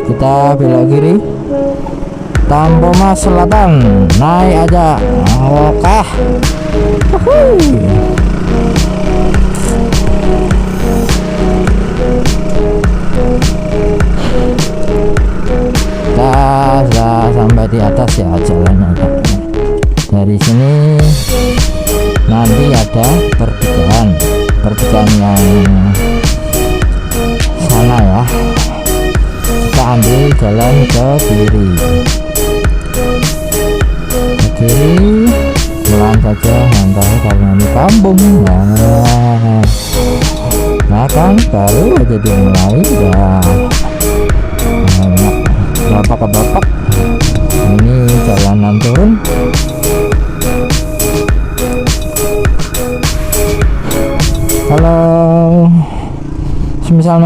kita belok kiri, Tampomas Selatan, naik aja. Oke. Kita sudah sampai di atas ya jalannya. Dari sini nanti ada pertigaan yang sana ya. Kita ambil jalan ke kiri, pelan saja santai karena ini kampung. Nah kan baru aja dimulai udah bapak ini jalanan turun. Halo, semisal